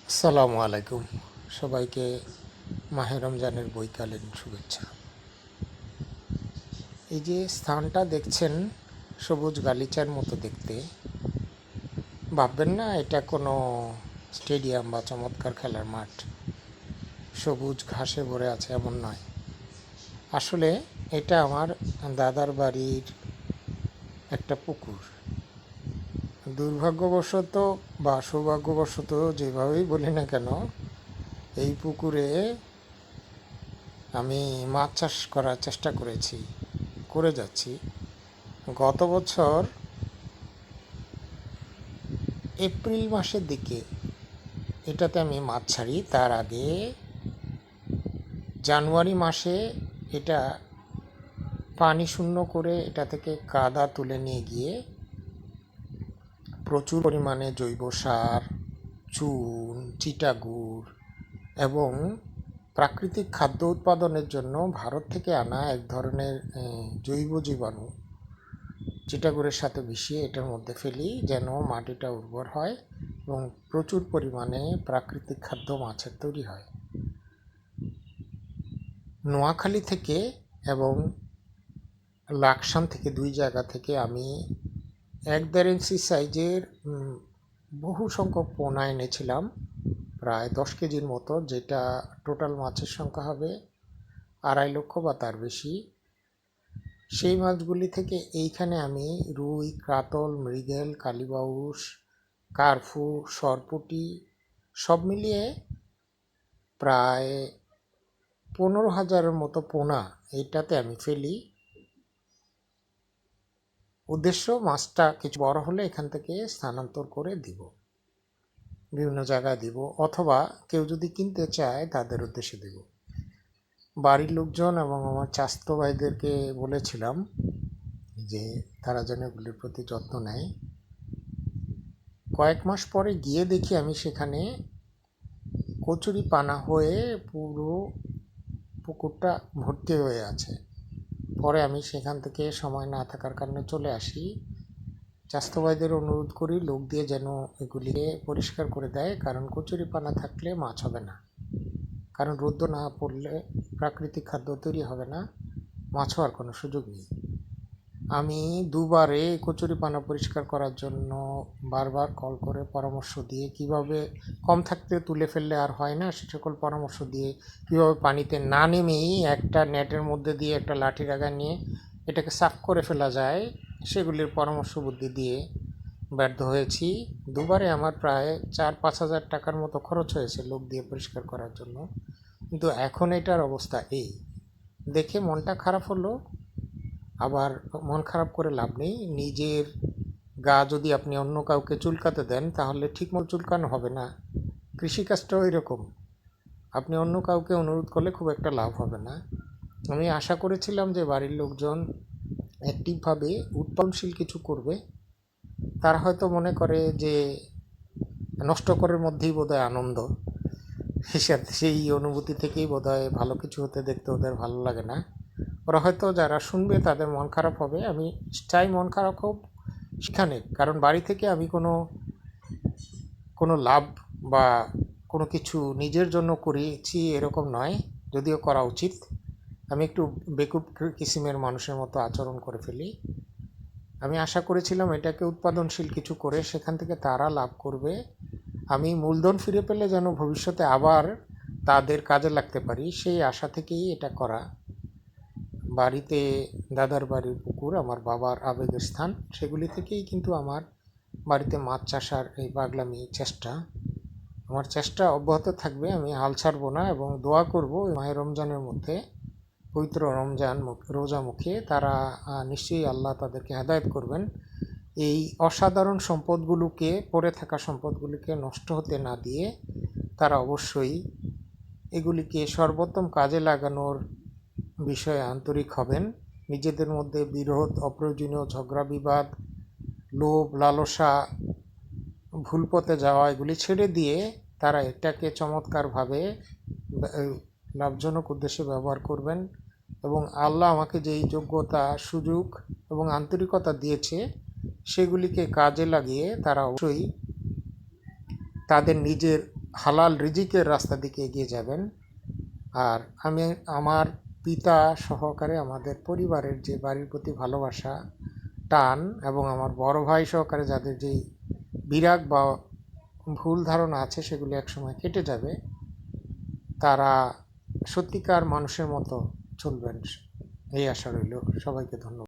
আসসালামু আলাইকুম। সবাইকে মাহে রমজানের বৈকালীন শুভেচ্ছা। এই যে স্থানটা দেখছেন সবুজ গালিচার মতো দেখতে, ভাববেন না এটা কোনো স্টেডিয়াম বা চমৎকার খেলার মাঠ, সবুজ ঘাসে ভরে আছে, এমন নয়। আসলে এটা আমার দাদার বাড়ির একটা পুকুর। দুর্ভাগ্যবশত বা সৌভাগ্যবশত, যেভাবেই বলি না কেন, এই পুকুরে আমি মাছ চাষ করার চেষ্টা করে যাচ্ছি। গত বছর এপ্রিল মাসের দিকে এটাতে আমি মাছ ছাড়ি। তার আগে জানুয়ারি মাসে এটা পানি শূন্য করে এটা থেকে কাদা তুলে নিয়ে গিয়ে প্রচুর পরিমাণে জৈব সার, চুন, চিটাগুড় এবং প্রাকৃতিক খাদ্য উৎপাদনের জন্য ভারত থেকে আনা এক ধরনের জৈব জীবাণু চিটাগুড়ের সাথে মিশিয়ে এটার মধ্যে ফেলি, যেন মাটিটা উর্বর হয় এবং প্রচুর পরিমাণে প্রাকৃতিক খাদ্য মাছের তৈরি হয়। নোয়াখালী থেকে এবং লাকসাম থেকে, দুই জায়গা থেকে আমি 1-1.5 ইঞ্চি সাইজের বহু সংখ্যক পোনা এনেছিলাম, প্রায় 10 কেজির মতো, যেটা টোটাল মাছের সংখ্যা হবে 2.5 লক্ষ বা তার বেশি। সেই মাছগুলি থেকে এইখানে আমি রুই, কাতল, মৃগেল, কালীবাউস, কার্ফু, সরপুঁটি সব মিলিয়ে প্রায় 15,000-এর মতো পোনা এইটাতে আমি ফেলি। উদ্দেশ্য, মাছটা কিছু বড় হলে এখান থেকে স্থানান্তর করে দিব, বিভিন্ন জায়গায় দিব, অথবা কেউ যদি কিনতে চায় তাদের উদ্দেশ্যে দেব। বাড়ির লোকজন এবং আমার চাচাতো ভাইদেরকে বলেছিলাম যে তারা যেন এগুলির প্রতি যত্ন নেয়। কয়েক মাস পরে গিয়ে দেখি আমি সেখানে কচুরি পানা হয়ে পুরো পুকুরটা ভর্তি হয়ে আছে। পরে আমি সেখান থেকে সময় না থাকার কারণে চলে আসি। চাচাতো ভাইদের অনুরোধ করি লোক দিয়ে যেন এগুলিকে পরিষ্কার করে দেয়, কারণ কচুরি পানা থাকলে মাছ হবে না, কারণ রোদ্র না পড়লে প্রাকৃতিক খাদ্য তৈরি হবে না, মাছ হওয়ার কোনো সুযোগ নেই। আমি দুবারে কচুরিপানা পরিষ্কার করার জন্য বারবার কল করে পরামর্শ দিয়ে, কিভাবে কম থাকতে তুলে ফেললে আর হয় না সে সকল পরামর্শ দিয়ে, কিভাবে পানিতে না নেমেই একটা নেটের মধ্যে দিয়ে একটা লাঠি রাগা নিয়ে এটাকে সাফ করে ফেলা যায়, সেগুলির পরামর্শ বুদ্ধি দিয়ে ব্যর্থ হয়েছি। দুবারে আমার প্রায় 4-5 হাজার টাকার মতো খরচ হয়েছে লোক দিয়ে পরিষ্কার করার জন্য। কিন্তু এখন এটার অবস্থা এই দেখে মনটা খারাপ হলো। আবার মন খারাপ করে লাভ নেই, নিজের গা যদি আপনি অন্য কাউকে চুলকাতে দেন তাহলে ঠিকমতো চুলকানো হবে না। কৃষিকাজটাও এরকম, আপনি অন্য কাউকে অনুরোধ করলে খুব একটা লাভ হবে না। আমি আশা করেছিলাম যে বাড়ির লোকজন অ্যাক্টিভভাবে উৎপাদনশীল কিছু করবে। তারা হয়তো মনে করে যে নষ্ট করার মধ্যেই বোধহয় আনন্দ, সেই অনুভূতি থেকেই বোধহয় ভালো কিছু হতে দেখতে ওদের ভালো লাগে না। ওরা হয়তো, যারা শুনবে তাদের মন খারাপ হবে। আমি চাই মন খারাপ হোক সেখানে, কারণ বাড়ি থেকে আমি কোনো লাভ বা কোনো কিছু নিজের জন্য করেছি এরকম নয়, যদিও করা উচিত। আমি একটু বেকুব কিসিমের মানুষের মতো আচরণ করে ফেলি। আমি আশা করেছিলাম এটাকে উৎপাদনশীল কিছু করে সেখান থেকে তারা লাভ করবে, আমি মূলধন ফিরে পেলে যেন ভবিষ্যতে আবার তাদের কাজে লাগতে পারি, সেই আশা থেকেই এটা করা। বাড়িতে দাদার বাড়ির পুকুর আমার বাবার আবেগের স্থান, সেগুলি থেকেই কিন্তু আমার বাড়িতে মাছ চাষার এই পাগলামি আমার চেষ্টা অব্যাহত থাকবে। আমি হাল ছাড়ব না এবং দোয়া করব মাহে রমজানের মধ্যে, পবিত্র রমজান রোজা মুখে তারা নিশ্চয়ই আল্লাহ তাদেরকে হেদায়েত করবেন। এই অসাধারণ সম্পদগুলোকে, পড়ে থাকা সম্পদগুলিকে নষ্ট হতে না দিয়ে তারা অবশ্যই এগুলিকে সর্বোত্তম কাজে লাগানোর বিষয়ে আন্তরিক হবেন। নিজেদের মধ্যে বিরোধ, অপ্রয়োজনীয় ঝগড়া বিবাদ, লোভ লালসা, ভুল পথে যাওয়া এগুলি ছেড়ে দিয়ে তারা এটাকে চমৎকারভাবে লাভজনক উদ্দেশ্যে ব্যবহার করবেন। এবং আল্লাহ আমাকে যেই যোগ্যতা, সুযোগ এবং আন্তরিকতা দিয়েছে সেগুলিকে কাজে লাগিয়ে তারা অবশ্যই তাদের নিজের হালাল রিজিকের রাস্তা দিকে এগিয়ে যাবেন। আর আমি আমার পিতা সহকারে আমাদের পরিবারের যে বাড়ির প্রতি ভালোবাসা, টান এবং আমার বড় ভাই সহকারে যাদের যেই বিরাগ বা ভুল ধারণা আছে সেগুলি একসময় কেটে যাবে। তারা সত্যিকার মানুষের মতো চলবেন, এই আশা রইল। সবাইকে ধন্যবাদ।